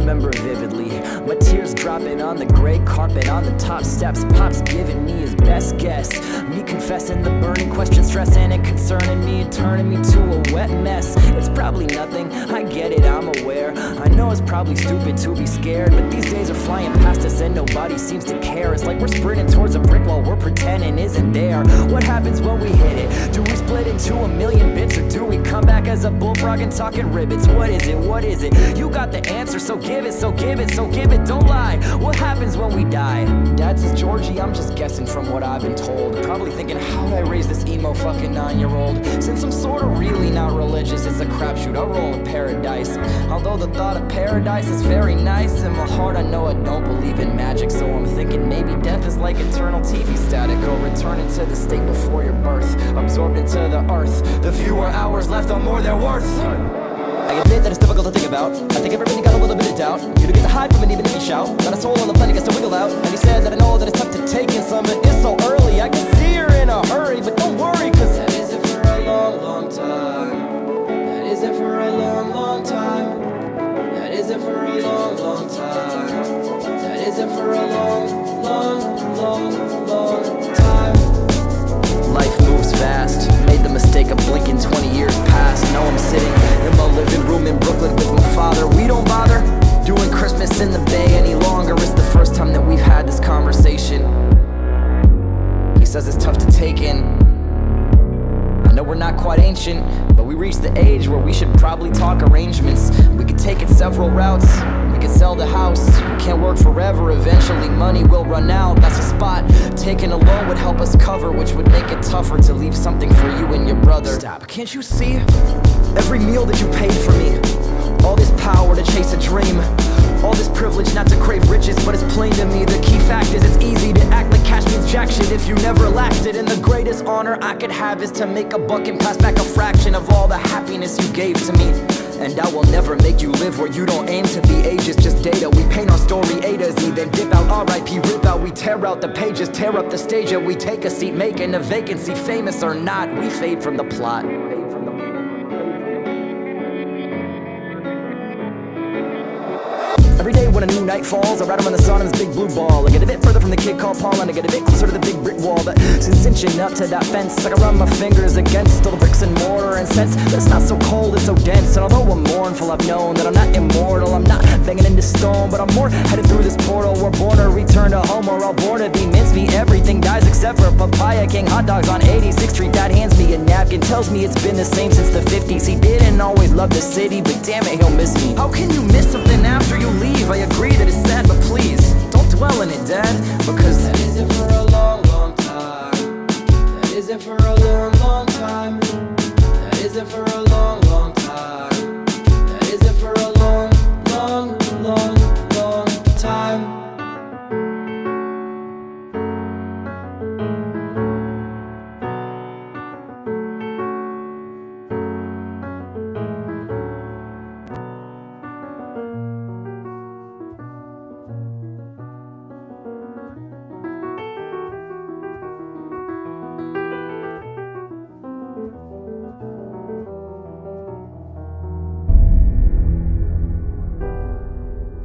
remember vividly my tears dropping on the gray carpet on the top steps. Pop's giving me his best guess, me confessing the burning question, stressing and concerning me and turning me to a wet mess. It's probably nothing, I get it, I'm aware. I know it's probably stupid to be scared, but these days are flying past us and nobody seems to care. It's like we're sprinting towards a brick wall we're pretending isn't there. What happens when we hit it? Do we split into a million bits, or do we come back as a bullfrog and talking ribbits? What is it? What is it? You got the answer, so give it, so give it, so give it, don't lie. What happens when we die? Dad says, Georgie, I'm just guessing from what I've been told. Probably thinking, how'd I raise this emo fucking 9-year-old? Since I'm sorta really not religious, it's a crapshoot, I'll roll a paradise. Although the thought of paradise is very nice, in my heart I know I don't believe in magic. So I'm thinking maybe death is like eternal TV static, or returning to the state before your birth, absorbed into the earth. The fewer hours left are more they're worth. I admit that it's difficult to think about. I think everybody got a little bit of doubt. You don't get to hide from it even if you shout. Not a soul on the planet gets to wiggle out. And he said that I know that it's tough to take in some, but it's so early. I can see her in a hurry, but don't worry, cause that isn't for a long, long time. That isn't for a long, long time. That isn't for a long, long time. That isn't for a long, long, long, long time. Life moves fast. Made the mistake of blinking 20 years past. Now I'm sitting in my living room in Brooklyn with my father. We don't bother doing Christmas in the Bay any longer. It's the first time that we've had this conversation. He says it's tough to take in. I know we're not quite ancient, but we reached the age where we should probably talk arrangements. We could take it several routes. We could sell the house. We can't work forever. Eventually money will run out. That's a spot. Taking a loan would help us cover, which would make it tougher to leave something for you and your brother. Stop, can't you see? Every meal that you paid for me, all this power to chase a dream, all this privilege not to crave riches, but it's plain to me the key fact is it's easy to act like cash means jack shit if you never lacked it. And the greatest honor I could have is to make a buck and pass back a fraction of all the happiness you gave to me. And I will never make you live where you don't aim to be. Age is just data. We paint our story A to Z, then dip out, R.I.P. rip out. We tear out the pages, tear up the stage, and we take a seat, making a vacancy. Famous or not, we fade from the plot. Every day when a new night falls, I ride him in the sun in this big blue ball. I get a bit further from the kid called Paul, and I get a bit closer to the big brick wall that since inching up to that fence, I can run my fingers against all the bricks and mortar and sense that it's not so cold, it's so dense. And although I'm mournful, I've known that I'm not immortal. I'm not banging into stone, but I'm more headed through this portal. We're born to return to home, we're all born to be mincemeat. Everything dies except for Papaya King hot dogs on 86th Street. Dad hands me a napkin, tells me it's been the same since the 50s. He didn't always love the city, but damn it, he'll miss me. How can you miss something after you leave? I agree that it's sad, but please, don't dwell in it, Dad, because that isn't for a long, long time. That isn't for a long, long time. That isn't for a long, long time. That isn't for a long, long, long, long time.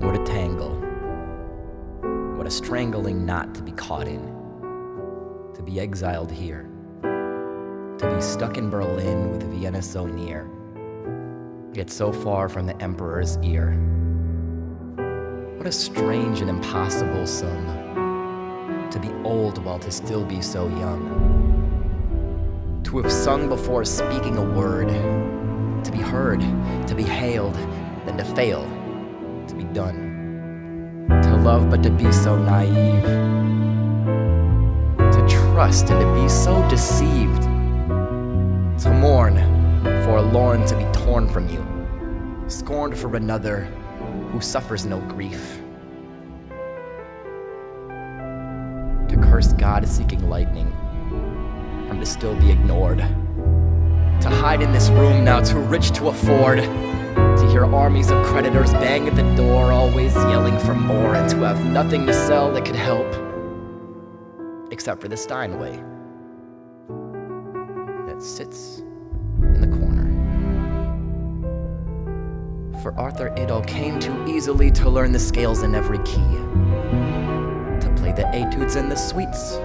What a tangle. What a strangling knot to be caught in. To be exiled here. To be stuck in Berlin with Vienna so near, yet so far from the emperor's ear. What a strange and impossible sum. To be old while to still be so young. To have sung before speaking a word. To be heard, to be hailed, then to fail. To be done. To love but to be so naive. To trust and to be so deceived. To mourn, forlorn to be torn from you. Scorned for another who suffers no grief. To curse God seeking lightning, and to still be ignored. To hide in this room now too rich to afford. To hear armies of creditors bang at the door, always yelling for more, and to have nothing to sell that could help, except for the Steinway that sits in the corner. For Arthur, it all came too easily to learn the scales in every key, to play the etudes and the suites,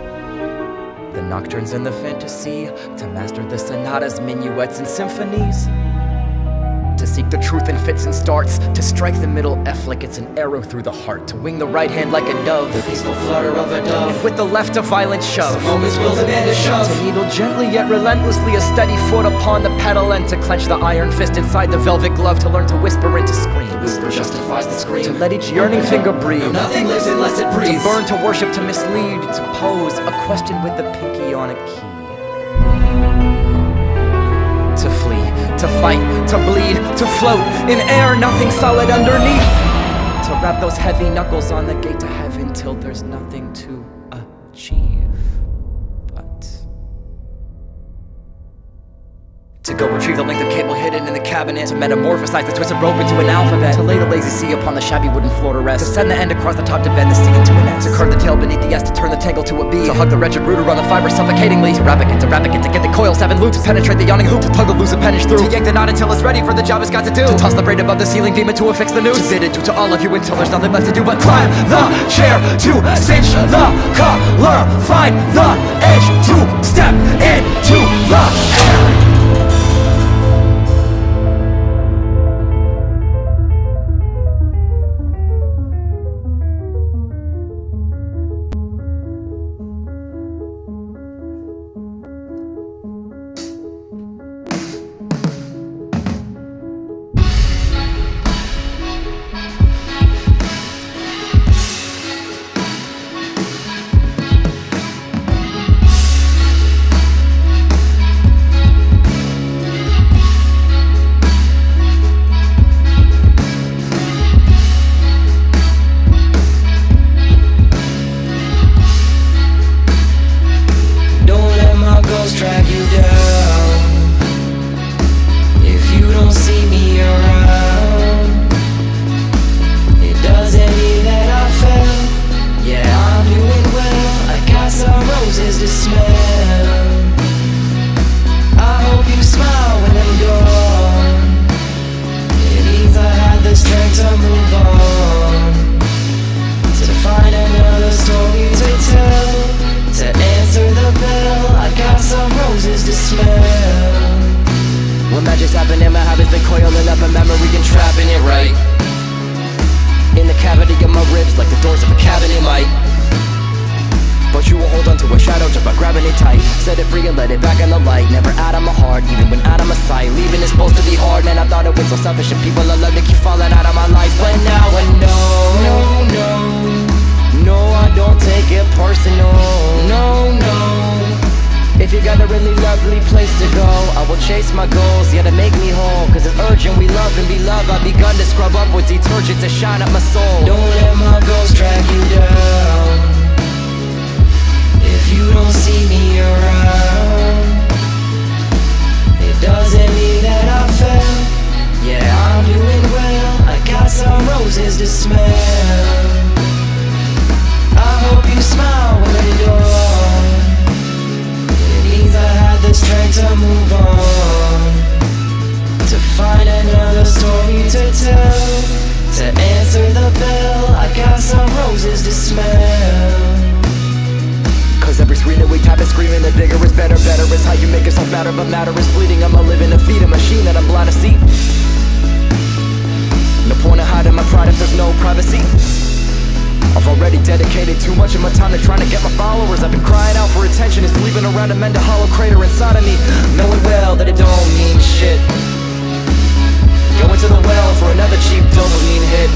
the nocturnes and the fantasy, to master the sonatas, minuets, and symphonies, to seek the truth in fits and starts, to strike the middle F like it's an arrow through the heart, to wing the right hand like a dove, the peaceful flutter of a dove, and with the left a violent shove. Some moments will demand a shove, to needle gently yet relentlessly a steady foot upon the pedal, and to clench the iron fist inside the velvet glove, to learn to whisper and to scream. The whisper justifies the scream, to let each yearning finger breathe. No, nothing lives unless it breathes. To burn, to worship, to mislead, to pose a question with the pinky on a key. To flee, to fight, to bleed, to float in air, nothing solid underneath. To wrap those heavy knuckles on the gate to heaven till there's nothing to achieve but to go retrieve the length of cable hidden in the cabinet, to metamorphosize the twisted rope into an alphabet, to lay the lazy sea upon the shabby wooden floor to rest, to send the end across the top to bend the sea into an S, to curve the tail beneath the S, to turn the tangle to a B, to hug the wretched rooter on the fiber suffocatingly, to wrap it, to get the coil 7 loops, to penetrate the yawning hoop, to tug the loose appendage through, to yank the knot until it's ready for the job it's got to do, to toss the braid above the ceiling beam and to affix the noose, to bid adieu to all of you until there's nothing left to do but climb the chair, to cinch the collar, find the edge, to step into the air. Drag you down. If you don't see me around, it doesn't mean that I fell. Yeah, I'm doing well. I got some roses to smell. I hope you smile when I'm gone. It means I had the strength to move on, to find another story to tell, to answer the bell. I got some roses to smell. When magic's happening, my habits been coiling up a memory and trapping it right in the cavity of my ribs, like the doors of a cabinet might. But you will hold on to a shadow just by grabbing it tight. Set it free and let it back in the light. Never out of my heart, even when out of my sight. Leaving is supposed to be hard, man, I thought it was so selfish, and people are love to keep falling out of my life. But now I know, no, I don't take it personal. No, if you got a really lovely place to go, I will chase my goals, yeah, to make me whole. Cause it's urgent, we love and be loved. I've begun to scrub up with detergent to shine up my soul. Don't let my ghost drag you down. If you don't see me around, it doesn't mean that I fell. Yeah, I'm doing well. I got some roses to smell. I hope you smile when I'm gone. It means I had the strength to move on, to find another story to tell, to answer the bell. I got some roses to smell. Cause every screen that we tap is screaming that bigger is better. Better is how you make yourself matter, but matter is fleeting. I'm a living a feed, a machine that I'm blind to see. No point in hiding my pride if there's no privacy. I've already dedicated too much of my time to trying to get my followers. I've been crying out for attention and sleeping around to mend a hollow crater inside of me, knowing well that it don't mean shit. Going to the well for another cheap dopamine hit.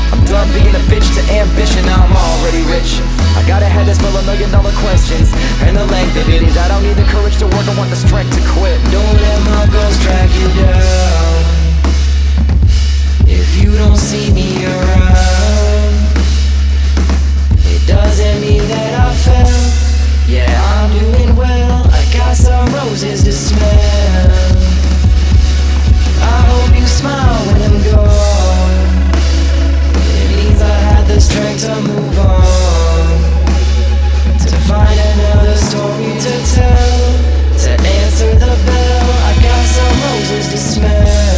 I'm done being a bitch to ambition, now I'm already rich. I got a head that's full of $1 million questions, and the length of it is I don't need the courage to work, I want the strength to quit. Don't let my ghost drag you down. If you don't see me around, it doesn't mean that I fell. Yeah, I'm doing well. I got some roses to smell. I hope you smile when I'm gone. It means I had the strength to move on, to find another story to tell, to answer the bell. I got some roses to smell.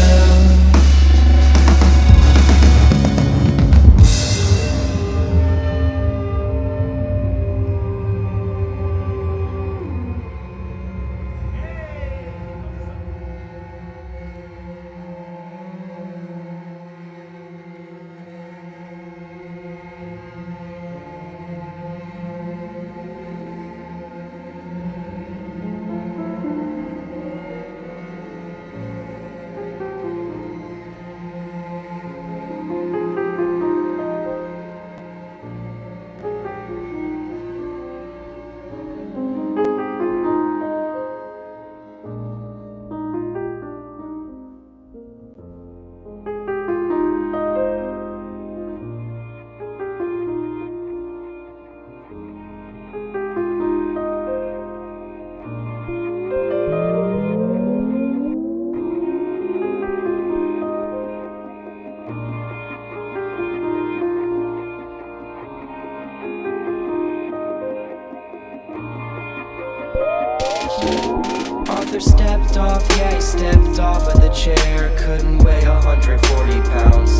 Arthur stepped off, yeah, he stepped off of the chair. Couldn't weigh 140 pounds.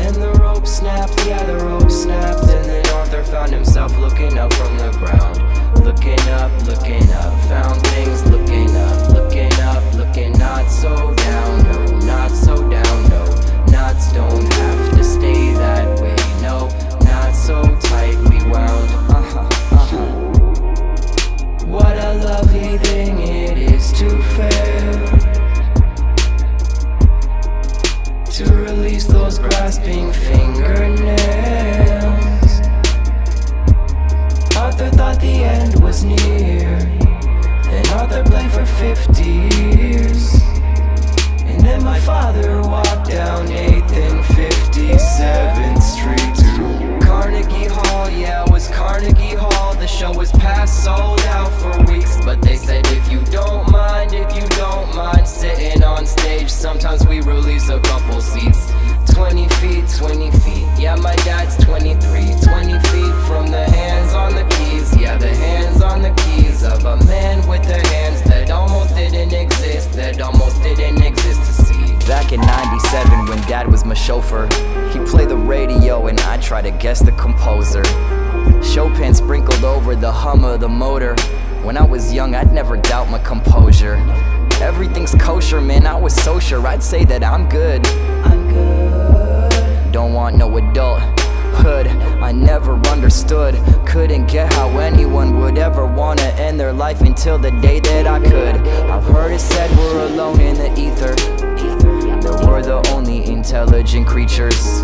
And the rope snapped, yeah, the rope snapped. And then Arthur found himself looking up from the ground. Looking up, found things looking up, looking not so down, no, not so down, no. Knots don't have to stay that way, no, not so tightly wound. What a lovely thing it is to fail, to release those grasping fingernails. Arthur thought the end was near, then Arthur played for 50 years. And then my father walked down 8th and 57th Street to Carnegie Hall, yeah, it was Carnegie Hall. The show was past sold out for weeks, but they said if you don't mind sitting on stage, sometimes we release a couple seats. 20 feet, yeah, my dad's 23, 20 feet from the hands on the keys, yeah, the hands on the keys of a man with the hands that almost didn't exist, to see. Back in 97 when dad was my chauffeur, he'd play the radio and I'd try to guess the composer. Chopin sprinkled over the hum of the motor. When I was young, I'd never doubt my composure. Everything's kosher, man, I was so sure I'd say that I'm good. Don't want no adulthood, I never understood. Couldn't get how anyone would ever wanna end their life until the day that I could. I've heard it said we're alone in the ether, that we're the only intelligent creatures.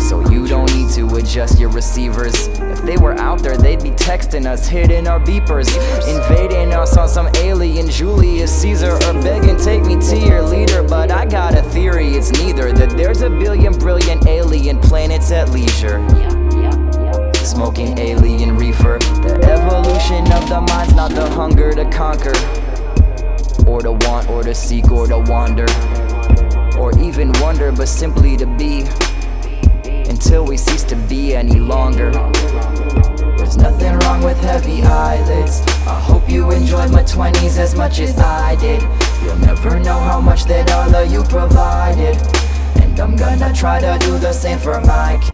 So you don't need to adjust your receivers. If they were out there, they'd be texting us, hitting our beepers, invading us on some alien Julius Caesar, or begging take me to your leader. But I got a theory, it's neither, that there's a billion brilliant alien planets at leisure, smoking alien reefer. The evolution of the mind's not the hunger to conquer, or to want, or to seek, or to wander, or even wonder, but simply to be, until we cease to be any longer. There's nothing wrong with heavy eyelids. I hope you enjoyed my 20s as much as I did. You'll never know how much that all of you provided, and I'm gonna try to do the same for my kids.